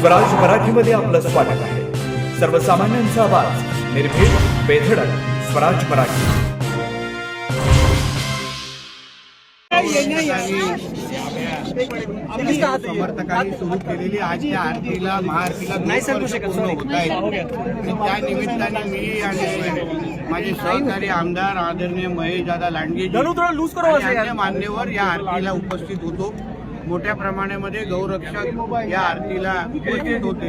स्वराज मराठीमध्ये आपलं स्वागत आहे. सर्वसामान्यांचा आवाज, निर्भीड, बेधडक, स्वराज मराठी. समर्थकांनी सुरू केलेली आजच्या आरतीला महाआरतीला नाही सांगू शकत होत आहे. त्या निमित्ताने मी आणि माझे सहकारी आमदार आदरणीय महेशदादा लांडगे अन्य मान्यवर या आरतीला उपस्थित होतो. मोठ्या प्रमाणामध्ये गौरक्षक या आरतीला उपस्थित होते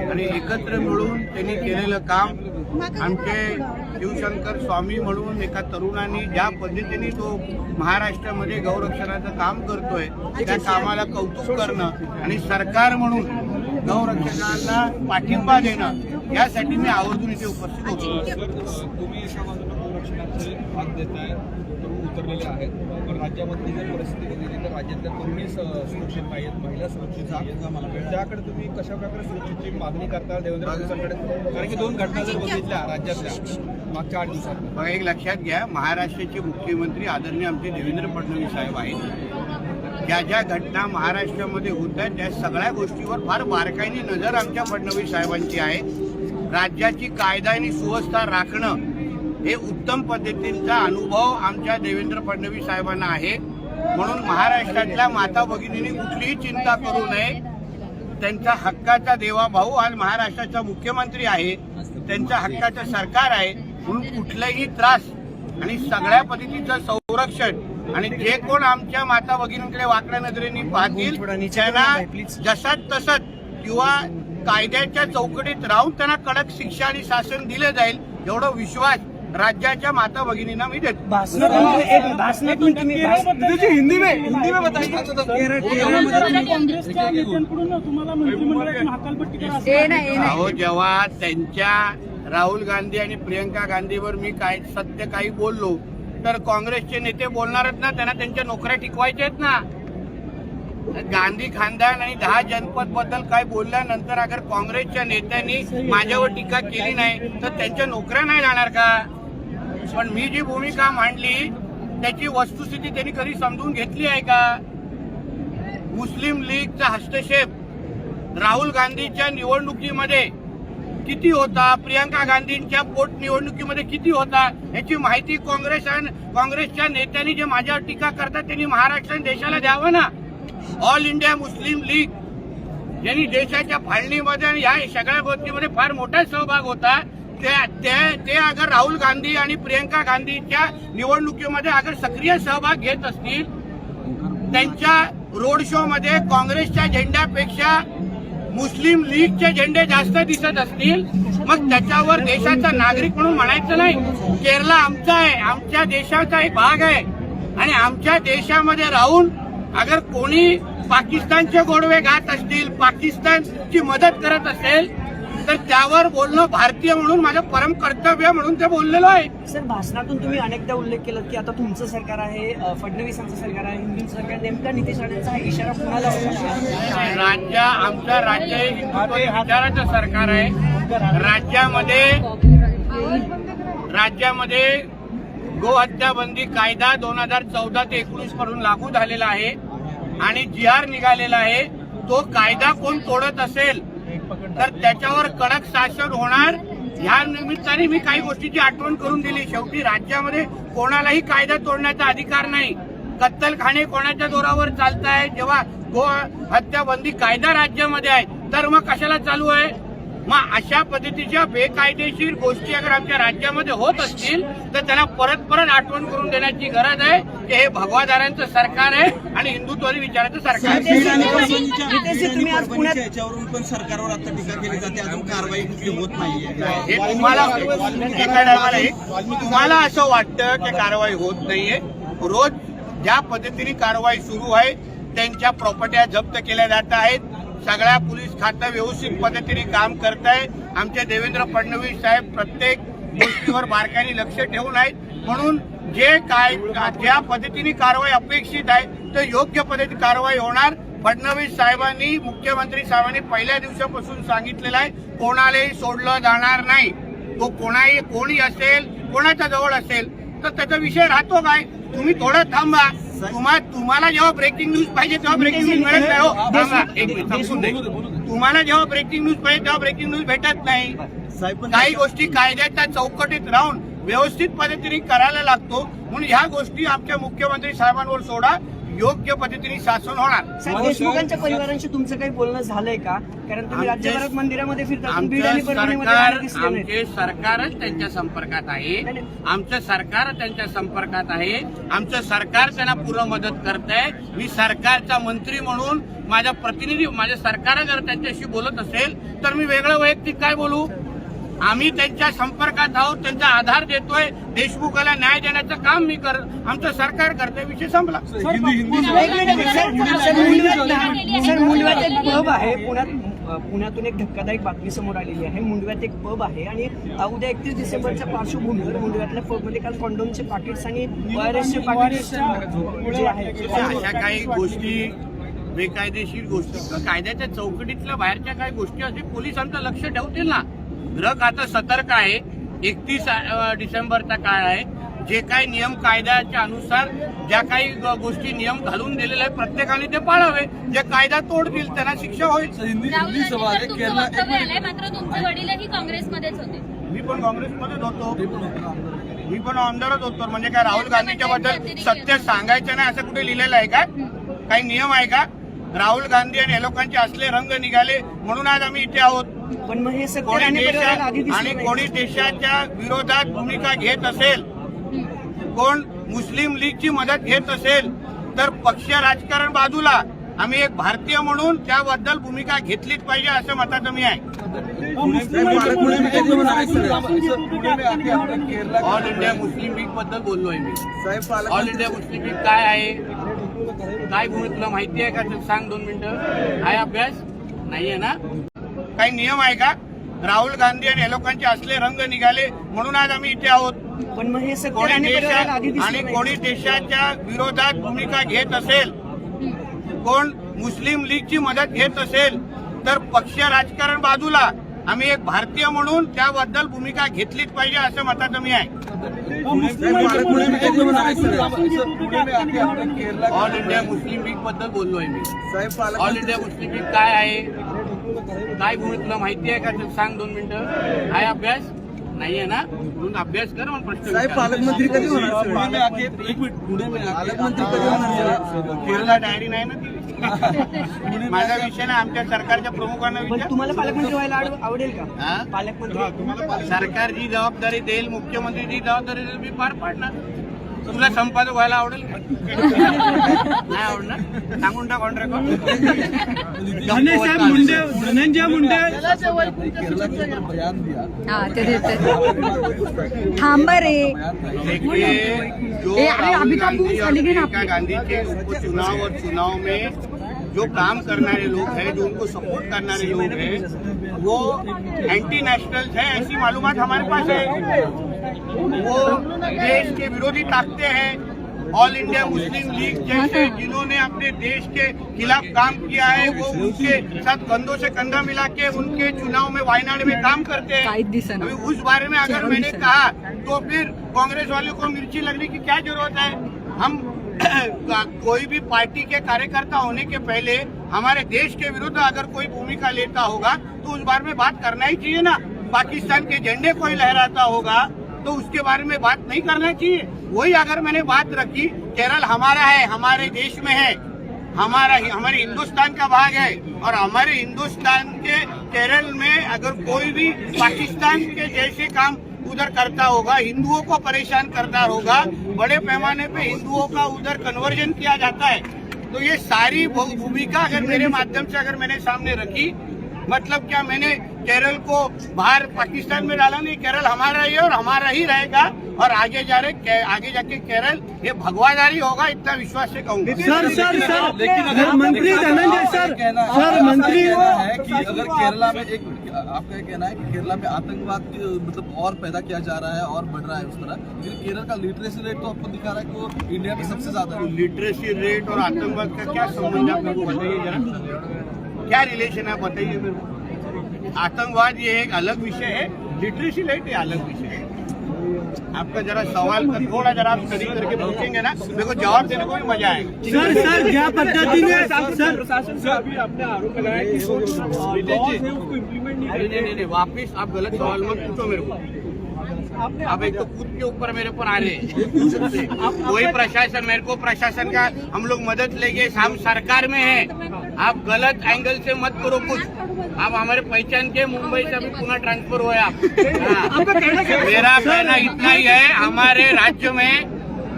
आणि एकत्र मिळून त्यांनी केलेलं काम आमचे शिवशंकर स्वामी म्हणून एका तरुणांनी ज्या पद्धतीने तो महाराष्ट्रामध्ये गौरक्षणाचं काम करतोय त्या कामाला कौतुक करणं आणि सरकार म्हणून गौरक्षकांना पाठिंबा देणं यासाठी मी आवर्जून इथे उपस्थित होतो. तुम्ही गौरक्षणाचे भाग देताय, तरुण उतरलेले आहेत, पण राज्यामध्ये जर परिस्थिती बघितली तर राज्यातल्या तरुणी सुरक्षित नाही आहेत, महिला सुरक्षित आहेत का मला त्याकडे तुम्ही कशा प्रकारे सुरक्षेची मागणी करता देवेंद्र फडणवीसांकडे? कारण की 2 घटना जर बघितल्या राज्यातल्या मागच्या 8 दिवसात, बघा एक लक्षात घ्या, महाराष्ट्राचे मुख्यमंत्री आदरणीय आमचे देवेंद्र फडणवीस साहेब आहेत. ज्या ज्या घटना महाराष्ट्रामध्ये होत आहेत त्या सगळ्या गोष्टीवर फार बारकाईने नजर आमच्या फडणवीस साहेबांची आहे. राज्याची कायदा आणि सुव्यवस्था राखणं हे उत्तम पद्धतीचा अनुभव आमच्या देवेंद्र फडणवीस साहेबांना आहे. म्हणून महाराष्ट्रातल्या माता भगिनींनी कुठलीही चिंता करू नये. त्यांचा हक्काचा देवा भाऊ आज महाराष्ट्राचा मुख्यमंत्री आहे, त्यांच्या हक्काचं सरकार आहे. म्हणून कुठलाही त्रास आणि सगळ्या पद्धतीचं संरक्षण आणि जे कोण आमच्या माता भगिनींकडे वाकड्या नजरेने पाहतील त्यांना जसाच तसंच किंवा कायद्याच्या चौकटीत राहून त्यांना कडक शिक्षा आणि शासन दिले जाईल एवढा विश्वास राज्याच्या माता भगिनींना मी देतो. हिंदी में बताइए. अहो, जेव्हा त्यांच्या राहुल गांधी आणि प्रियंका गांधीवर मी काय सत्य काही बोललो तर काँग्रेसचे नेते बोलणारच ना, त्यांना त्यांच्या नोकऱ्या टिकवायच्या आहेत ना. गांधी खानदान आणि 10 जनपद बद्दल काय बोलल्यानंतर अगर काँग्रेसच्या नेत्यांनी माझ्यावर टीका केली नाही तर त्यांच्या नोकऱ्या नाही जाणार का? पण मी जी भूमिका मांडली त्याची वस्तुस्थिती त्यांनी कधी समजून घेतली आहे का? मुस्लिम लीगचा हस्तक्षेप राहुल गांधीच्या निवडणुकीमध्ये किती होता, प्रियंका गांधींच्या पोटनिवडणुकीमध्ये किती होता याची माहिती काँग्रेसच्या नेत्यांनी जे माझ्यावर टीका करतात त्यांनी महाराष्ट्र देशाला द्यावं ना. ऑल इंडिया मुस्लिम लीग यांनी देशाच्या फाळणीमध्ये आणि या सगळ्या गोष्टीमध्ये फार मोठा सहभाग होता. ते अगर राहुल गांधी आणि प्रियंका गांधीच्या निवडणुकीमध्ये अगर सक्रिय सहभाग घेत असतील, त्यांच्या रोड शो मध्ये काँग्रेसच्या झेंड्यापेक्षा मुस्लिम लीगचे झेंडे जास्त दिसत असतील, मग त्याच्यावर देशाचा नागरिक म्हणून म्हणायचं नाही. केरला आमचा आहे, आमच्या देशाचा एक भाग आहे आणि आमच्या देशामध्ये राहून अगर कोणी पाकिस्तानचे गोडवे घात असतील, पाकिस्तानची मदत करत असेल तर त्यावर बोलणं भारतीय म्हणून माझं परम कर्तव्य म्हणून ते बोललेलो आहे. सर, भाषणातून तुम्ही अनेकदा उल्लेख केला की आता तुमचं सरकार आहे, फडणवीसांचं सरकार आहे, हिंदू सरकार, नेमका नितेश राणेंचा हा इशारा कुणाला होता? आमचं राज्य हे हिंदुत्व विचाराचं सरकार आहे. राज्यामध्ये गोहत्याबंदी कायदा 2014 ते 19 पासून लागू झालेला आहे आणि GR निघालेला आहे. तो कायदा कोण तोडत असेल तर त्याच्यावर कडक शासन होणार. ह्या निमित्ताने मी काही गोष्टीची आठवण करून दिली. शेवटी राज्यामध्ये कोणालाही कायदा तोडण्याचा अधिकार नाही. कत्तलखाने कोणाच्या जोरावर चालताय? जेव्हा गो हत्याबंदी कायदा राज्यामध्ये आहे तर मग कशाला चालू आहे? मग अशा पद्धतीच्या बेकायदेशीर गोष्टी अगर आमच्या राज्यामध्ये होत असतील तर त्यांना परत आठवण करून देण्याची गरज आहे की हे भगवादारांचं सरकार आहे आणि हिंदुत्ववादी विचाराचं सरकार आहे. तुम्ही आज पुण्यात याच्यावरून पण सरकारवर आता टीका केली जाते, अजून कारवाई कुठली होत नाहीये. हे तुम्हाला असं वाटतं की कारवाई होत नाहीये. रोज ज्या पद्धतीने कारवाई सुरू आहे त्यांच्या प्रॉपर्ट्या जप्त केल्या जात आहेत. सगळ्या पोलीस खातं व्यवस्थित पद्धतीने काम करत आहे. आमचे देवेंद्र फडणवीस साहेब प्रत्येक गोष्टीवर बारकाईने लक्ष ठेवून आहेत. म्हणून ज्या पद्धतीने कारवाई अपेक्षित आहे तर योग्य पद्धतीने कारवाई होणार. फडणवीस साहेबांनी, मुख्यमंत्री साहेबांनी पहिल्या दिवसापासून सांगितलेलं आहे कोणालाही सोडलं जाणार नाही. तो कोणी असेल, कोणाच्या जवळ असेल तर त्याचा विषय राहतो काय? तुम्ही थोडं थांबा, तुम्हाला जेव्हा ब्रेकिंग न्यूज पाहिजे तेव्हा ब्रेकिंग न्यूज मिळत नाही हो. थांबा, एक मिनिट, संपून दे. तुम्हाला जेव्हा ब्रेकिंग न्यूज पाहिजे तेव्हा ब्रेकिंग न्यूज भेटत नाही. काही गोष्टी कायद्याच्या चौकटीत राहून व्यवस्थित पद्धतीने करायला लागतो. म्हणून ह्या गोष्टी आमच्या मुख्यमंत्री साहेबांवर सोडा, योग्य पद्धतीने शासन होणार. साहेब, देशमुखांच्या परिवारांशी तुमचं काही बोलणं झालंय का? कारण तुम्ही राज्यभरात मंदिरामध्ये फिरता, पण बीड आणि परभणीमध्ये मला दिसले नाहीत. आमचे सरकारच त्यांच्या संपर्कात आहे. आमचं सरकार त्यांच्या संपर्कात आहे. आमचं सरकार त्यांना पूर्ण मदत करत आहे. मी सरकारचा मंत्री म्हणून माझा प्रतिनिधी, माझ्या सरकार जर त्यांच्याशी बोलत असेल तर मी वेगळं वैयक्तिक काय बोलू? आम्ही त्यांच्या संपर्कात आहोत, त्यांचा आधार देतोय. देशमुखाला न्याय देण्याचं काम आमचं सरकार करतोय. विषय संपला. सर, मुंडव्यात एक पब आहे पुण्यातून एक धक्कादायक बातमी समोर आलेली आहे. मुंडव्यात एक पब आहे आणि उद्या 31 डिसेंबरच्या पार्श्वभूमीवर मुंडव्यातल्या पबमध्ये काल कॉन्डोमचे पाकिट्स आणि वायरसचे पाकिट्स जे आहेत, अशा काही गोष्टी बेकायदेशीर गोष्टी, कायद्याच्या चौकटीतल्या बाहेरच्या काही गोष्टी असे पोलिसांचं लक्ष ठेवतील ना. ग्राहक आता सतर्क आहे. 31 डिसेंबरचा काळ आहे. जे काही नियम कायद्याच्या अनुसार ज्या काही गोष्टी नियम घालून दिलेले आहेत प्रत्येकाने ते पाळावे. जे कायदा तोडतील त्यांना शिक्षा होईल. मात्र तुमचे वडीलही काँग्रेसमध्येच होते. मी पण काँग्रेसमध्येच होतो. मी पण आमदारच होतो. म्हणजे काय राहुल गांधीच्या बद्दल सत्य सांगायचं नाही असं कुठे लिहिलेलं आहे का? काही नियम आहे का? राहुल गांधी आणि या लोकांचे असले रंग निघाले म्हणून आज आम्ही इथे आहोत. पण मग हे कोणी देशाच्या विरोधात भूमिका घेत असेल, कोण मुस्लिम लीगची मदत घेत असेल तर पक्ष राजकारण बाजूला, आम्ही एक भारतीय म्हणून त्याबद्दल भूमिका घेतलीच पाहिजे असं मताचं मी आहे. ऑल इंडिया मुस्लिम लीग बद्दल बोललोय मी. ऑल इंडिया मुस्लिम लीग काय आहे, काय भूमिका तुला माहिती आहे का? सांग 2 मिनिटं. आहे अभ्यास नाहीये ना? काही नियम आहे का? राहुल गांधी आणि या लोकांचे असले रंग निघाले म्हणून आज आम्ही इथे आहोत. पण मग हे कोणी देशाच्या विरोधात भूमिका घेत असेल, कोण मुस्लिम लीगची मदत घेत असेल तर पक्ष राजकारण बाजूला, आम्ही एक भारतीय म्हणून त्याबद्दल भूमिका घेतलीच पाहिजे असं मताचं मी आहे. ऑल इंडिया मुस्लिम लीग बद्दल बोललोय मी. ऑल इंडिया मुस्लिम लीग काय आहे, काय भूमिका तुला माहिती आहे का? सांग 2 मिनिटं. आहे अभ्यास नाहीये ना? म्हणून अभ्यास कर. मग प्रश्न पालकमंत्री कधी होणार? केरळला डायरी नाही ना ती. माझा विषय ना, आमच्या सरकारच्या प्रमुखांना विचार. तुम्हाला पालकमंत्री व्हायला आवडेल का? पालकमंत्री सरकार जी जबाबदारी देईल, मुख्यमंत्री जी जबाबदारी देईल मी पार पाडणार. तुला संपादक व्हायला आवडेल का? नाही आवडणार? सांगून टाक ऑन रेकॉर्ड. धनंजय मुंडे थांबा रे. गांधी के उपचुनाव और चुनाव में जो काम करने लोग हैं, जो उनको सपोर्ट करने लोग हैं, वो एंटी नेशनल्स हैं, ऐसी मालूमात हमारे पास है. वो देश के विरोधी ताकतें हैं. ऑल इंडिया मुस्लिम लीग जैसे जिन्होंने अपने देश के खिलाफ काम किया है, वो उनके साथ कंधों से कंधा मिला के उनके चुनाव में वायनाड में काम करते हैं. अभी उस बारे में अगर मैंने कहा तो फिर कांग्रेस वालों को मिर्ची लगने की क्या जरूरत है? हम कोई भी पार्टी के कार्यकर्ता होने के पहले हमारे देश के विरुद्ध अगर कोई भूमिका लेता होगा तो उस बारे में बात करना ही चाहिए ना. पाकिस्तान के झंडे कोई लहराता होगा तो उसके बारे में बात नहीं करना चाहिए. वही अगर मैंने बात रखी, केरल हमारा है, हमारे देश में है, हमारे हिंदुस्तान का भाग है, और हमारे हिंदुस्तान के केरल में अगर कोई भी पाकिस्तान के जैसे काम उधर करता होगा, हिंदुओं को परेशान करता होगा, बड़े पैमाने पे हिंदुओं का उधर कन्वर्जन किया जाता है, तो ये सारी भूमिका अगर मेरे माध्यम से अगर मैंने सामने रखी, मतलब क्या मैंने केरल को बाहर पाकिस्तान में डाला नहीं. केरल हमारा ही है और हमारा ही रहेगा, और आगे जाके केरल ये भगवादारी होगा, इतना विश्वास से कहूँगा. लेकिन मंत्री धनंजय सर मंत्री है कि अगर केरला में आपका कहना है कि केरला में आतंकवाद मतलब और पैदा किया जा रहा है और बढ़ रहा है उस तरह, लेकिन केरल का लिटरेसी रेट तो आपको दिखा रहा है कि वो इंडिया में सबसे ज्यादा है. लिटरेसी रेट और आतंकवाद का क्या संबंध आप लोगों को बताइए जरा, क्या रिलेशन है बताइए मेरे को. आतंकवाद ये एक अलग विषय है, लिटरेसी रेट ये अलग विषय है. आपका जरा सवाल का थोड़ा जरा आप स्टडी करके पूछेंगे ना, मेरे को जवाब देने को भी मजा आएगा। सर ज्या पद्धतीने प्रशासन से अभी आपने आरोप लगाया कि जो लॉज है उसको इम्प्लीमेंट नहीं अरे नहीं, वापिस आप गलत सवाल मत पूछो मेरे को। आप एक तो खुद के ऊपर मेरे पर आ रहे हैं। वही प्रशासन, मेरे को प्रशासन का हम लोग मदद लेंगे, हम सरकार में है। आप गलत एंगल से मत करो कुछ। आप हमारे पहचान के मुंबई से अभी पुनः ट्रांसफर हुए आप। हाँ। मेरा कहना इतना ही है, हमारे राज्य में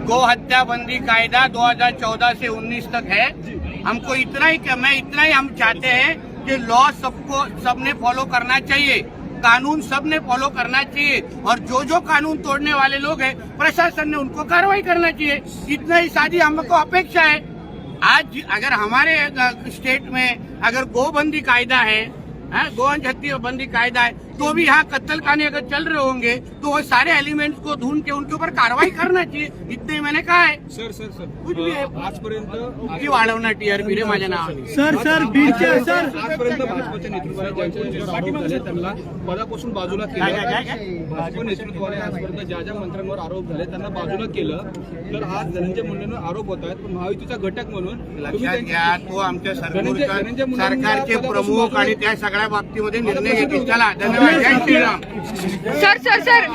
गो हत्या बंदी कायदा 2014 से 19 तक है। हमको इतना ही हम चाहते हैं कि लॉ सबने फॉलो करना चाहिए, कानून सबने फॉलो करना चाहिए, और जो कानून तोड़ने वाले लोग हैं प्रशासन ने उनको कार्रवाई करना चाहिए। इतना ही सारी हमको अपेक्षा है। आज अगर हमारे स्टेट में अगर गोबंदी कायदा है, गोवंश हत्या बंदी कायदा है, तो भी यहाँ कत्ल खाने अगर चल रहे होंगे तो वो सारे एलिमेंट्स को ढूंढ के उनके ऊपर कार्रवाई करना चाहिए। इतने मैंने कहा है। सर कुछ भी आहे. आजपर्यंत किती वाढवणार टीआरपी रे माझ्या नावाने? सर आजपर्यंत भाजपच्या नेतृत्वाने ज्यांच्यावर आरोप झाले त्यांना पदापासून बाजूला काय? केलं। भाजप नेतृत्वाने आजपर्यंत ज्या मंत्र्यांवर आरोप झाले त्यांना बाजूला केलं, तर आज धनंजय मुंडेंवर आरोप होत आहेत। पण महायुतीचा घटक म्हणून तुम्ही लक्षात त्यांची- घ्या, तो आमच्या धनंजय मुंडेंनी सरकारचे पदापासून प्रमुख बाजूला- आणि त्या सगळ्या बाबतीमध्ये निर्णय घेतील। चला, धन्यवाद, जय श्रीराम। सर